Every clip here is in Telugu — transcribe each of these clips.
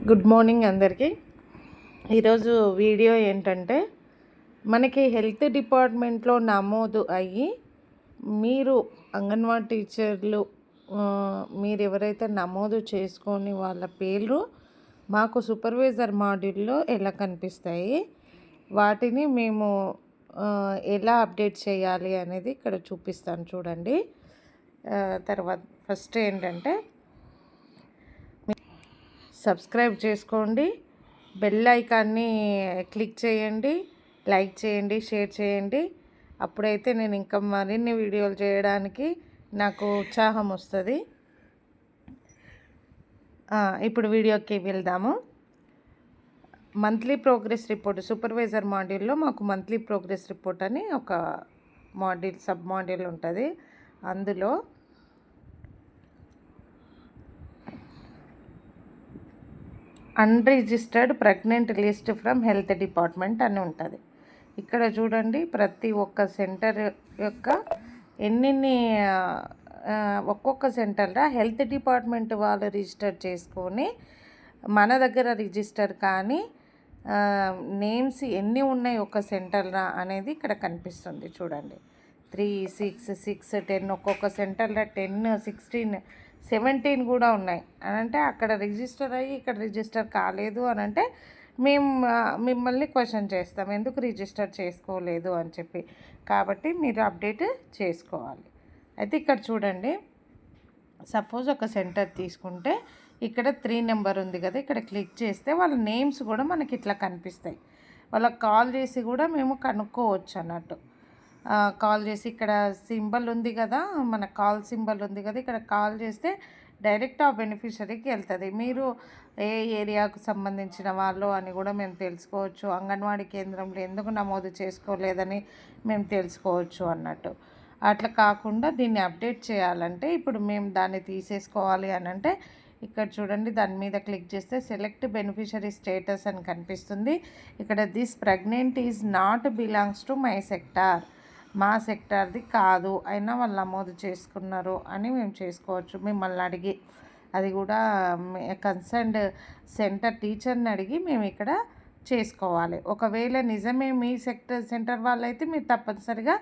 గుడ్ మార్నింగ్ అందరికీ. ఈరోజు వీడియో ఏంటంటే, మనకి హెల్త్ డిపార్ట్మెంట్లో నమోదు అయ్యి మీరు అంగన్వాడీ టీచర్లు మీరు ఎవరైతే నమోదు చేసుకొని వాళ్ళ పేర్లు మాకు సూపర్వైజర్ మాడ్యూల్లో ఎలా కనిపిస్తాయి, వాటిని మేము ఎలా అప్డేట్ చేయాలి అనేది ఇక్కడ చూపిస్తాను చూడండి. తర్వాత ఫస్ట్ ఏంటంటే సబ్స్క్రైబ్ చేసుకోండి, బెల్ ఐకాన్ని క్లిక్ చేయండి, లైక్ చేయండి, షేర్ చేయండి. అప్పుడైతే నేను ఇంకా మరిన్ని వీడియోలు చేయడానికి నాకు ఉత్సాహం వస్తుంది. ఇప్పుడు వీడియోకి వెళ్దాము. మంత్లీ ప్రోగ్రెస్ రిపోర్ట్ సూపర్వైజర్ మాడ్యూల్లో మాకు మంత్లీ ప్రోగ్రెస్ రిపోర్ట్ అని ఒక మాడ్యూల్ సబ్ మాడ్యూల్ ఉంటుంది. అందులో unregistered pregnant list from health department అని ఉంటుంది. ఇక్కడ చూడండి, ప్రతి ఒక్క సెంటర్ యొక్క ఎన్ని ఒక్కొక్క సెంటర్లో హెల్త్ డిపార్ట్మెంట్ వాళ్ళు రిజిస్టర్ చేసుకొని మన దగ్గర రిజిస్టర్ కానీ నేమ్స్ ఎన్ని ఉన్నాయి ఒక సెంటర్లో అనేది ఇక్కడ కనిపిస్తుంది చూడండి. 3, 6, 6, 10 ఒక్కొక్క సెంటర్లో 10, 16, 17 కూడా ఉన్నాయి అని అంటే అక్కడ రిజిస్టర్ అయ్యి ఇక్కడ రిజిస్టర్ కాలేదు అని అంటే మేము మిమ్మల్ని క్వశ్చన్ చేస్తాం, ఎందుకు రిజిస్టర్ చేసుకోలేదు అని చెప్పి. కాబట్టి మీరు అప్డేట్ చేసుకోవాలి. అయితే ఇక్కడ చూడండి, సపోజ్ ఒక సెంటర్ తీసుకుంటే ఇక్కడ 3 నెంబర్ ఉంది కదా, ఇక్కడ క్లిక్ చేస్తే వాళ్ళ నేమ్స్ కూడా మనకి ఇట్లా కనిపిస్తాయి. వాళ్ళకి కాల్ చేసి కూడా మేము కనుక్కోవచ్చు అన్నట్టు. కాల్ చేసి ఇక్కడ సింబల్ ఉంది కదా, మన కాల్ సింబల్ ఉంది కదా, ఇక్కడ కాల్ చేస్తే డైరెక్ట్ ఆ బెనిఫిషరీకి వెళ్తుంది. మీరు ఏ ఏరియాకు సంబంధించిన వాళ్ళు అని కూడా మేము తెలుసుకోవచ్చు. అంగన్వాడీ కేంద్రంలో ఎందుకు నమోదు చేసుకోలేదని మేము తెలుసుకోవచ్చు అన్నట్టు. అట్లా కాకుండా దీన్ని అప్డేట్ చేయాలంటే ఇప్పుడు మేము దాన్ని తీసేసుకోవాలి అని అంటే ఇక్కడ చూడండి, దాని మీద క్లిక్ చేస్తే సెలెక్ట్ బెనిఫిషరీ స్టేటస్ అని కనిపిస్తుంది. ఇక్కడ this pregnant is not belongs to my sector, మా సెక్టార్ది కాదు అయినా వాళ్ళు నమోదు చేసుకున్నారు అని మేము చేసుకోవచ్చు మిమ్మల్ని అడిగి. అది కూడా కన్సర్న్డ్ సెంటర్ టీచర్ని అడిగి మేము ఇక్కడ చేసుకోవాలి. ఒకవేళ నిజమే మీ సెంటర్ వాళ్ళైతే మీరు తప్పనిసరిగా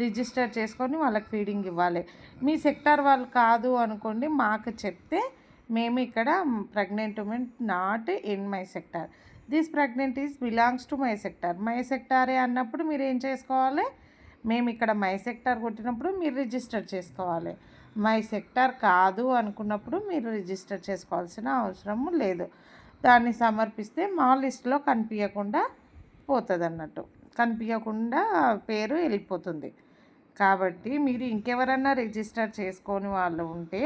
రిజిస్టర్ చేసుకొని వాళ్ళకి ఫీడింగ్ ఇవ్వాలి. మీ సెక్టార్ వాళ్ళు కాదు అనుకోండి, మాకు చెప్తే మేము ఇక్కడ pregnant women not in my sector, this pregnant is belongs to my sector, మై సెక్టారే అన్నప్పుడు మీరు ఏం చేసుకోవాలి, మేము ఇక్కడ మై సెక్టార్ కొట్టినప్పుడు మీరు రిజిస్టర్ చేసుకోవాలి. మై సెక్టార్ కాదు అనుకున్నప్పుడు మీరు రిజిస్టర్ చేసుకోవాల్సిన అవసరం లేదు. దాన్ని సమర్పిస్తే మా లిస్టులో కనిపించకుండా పోతుంది అన్నట్టు, కనిపించకుండా పేరు వెళ్ళిపోతుంది. కాబట్టి మీరు ఇంకెవరన్నా రిజిస్టర్ చేసుకొని వాళ్ళు ఉంటే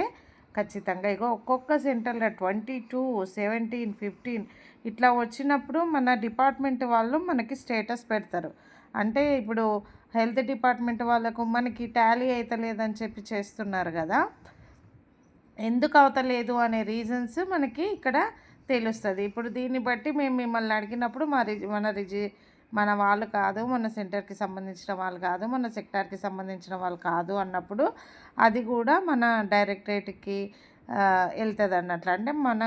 ఖచ్చితంగా ఒక్కొక్క సెంటర్లో 22, 17, 15 ఇట్లా వచ్చినప్పుడు మన డిపార్ట్మెంట్ వాళ్ళు మనకి స్టేటస్ పెడతారు. అంటే ఇప్పుడు హెల్త్ డిపార్ట్మెంట్ వాళ్ళకు మనకి టాలీ అవుతలేదని చెప్పి చేస్తున్నారు కదా, ఎందుకు అవుతలేదు అనే రీజన్స్ మనకి ఇక్కడ తెలుస్తుంది. ఇప్పుడు దీన్ని బట్టి మేము మిమ్మల్ని అడిగినప్పుడు మన వాళ్ళు కాదు, మన సెంటర్కి సంబంధించిన వాళ్ళు కాదు, మన సెక్టార్కి సంబంధించిన వాళ్ళు కాదు అన్నప్పుడు అది కూడా మన డైరెక్టరేట్కి వెళ్తుంది అన్నట్లు. అంటే మన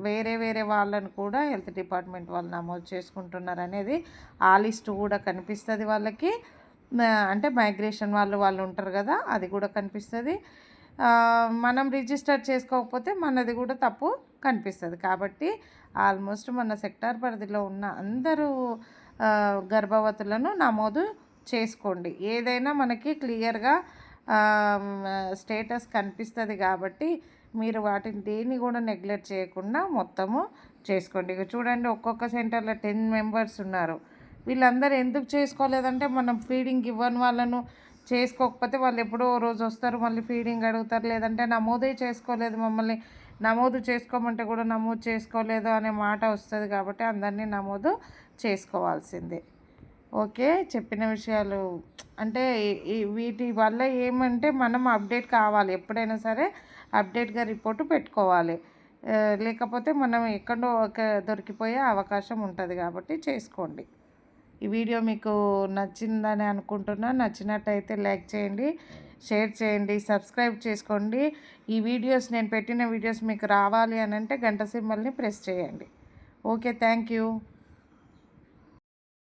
వేరే వాళ్ళని కూడా హెల్త్ డిపార్ట్మెంట్ వాళ్ళు నమోదు చేసుకుంటున్నారు అనేది ఆ లిస్ట్ కూడా కనిపిస్తుంది వాళ్ళకి. అంటే మైగ్రేషన్ వాళ్ళు ఉంటారు కదా, అది కూడా కనిపిస్తుంది. మనం రిజిస్టర్ చేసుకోకపోతే మనది కూడా తప్పు కనిపిస్తుంది. కాబట్టి ఆల్మోస్ట్ మన సెక్టార్ పరిధిలో ఉన్న అందరూ గర్భవతులను నమోదు చేసుకోండి. ఏదైనా మనకి క్లియర్గా స్టేటస్ కనిపిస్తుంది కాబట్టి మీరు వాటిని దేన్ని కూడా నెగ్లెక్ట్ చేయకుండా మొత్తము చేసుకోండి. ఇక చూడండి, ఒక్కొక్క సెంటర్లో 10 మెంబర్స్ ఉన్నారు. వీళ్ళందరూ ఎందుకు చేసుకోలేదంటే మనం ఫీడింగ్ ఇవ్వని వాళ్ళను చేసుకోకపోతే వాళ్ళు ఎప్పుడో రోజు వస్తారు, మళ్ళీ ఫీడింగ్ అడుగుతారు, లేదంటే నమోదే చేసుకోలేదు, మమ్మల్ని నమోదు చేసుకోమంటే కూడా నమోదు చేసుకోలేదు అనే మాట వస్తుంది. కాబట్టి అందరినీ నమోదు చేసుకోవాల్సిందే. ఓకే, చెప్పిన విషయాలు అంటే వీటి వల్ల ఏమంటే మనం అప్డేట్ కావాలి, ఎప్పుడైనా సరే అప్డేట్గా రిపోర్టు పెట్టుకోవాలి. లేకపోతే మనం ఎక్కడో దొరికిపోయే అవకాశం ఉంటుంది. కాబట్టి చేసుకోండి. ఈ వీడియో మీకు నచ్చిందని అనుకుంటున్నా. నచ్చినట్టయితే లైక్ చేయండి, షేర్ చేయండి, సబ్స్క్రైబ్ చేసుకోండి. ఈ వీడియోస్ నేను పెట్టిన వీడియోస్ మీకు రావాలి అని అంటే గంట సింబల్ని ప్రెస్ చేయండి. Okay, thank you.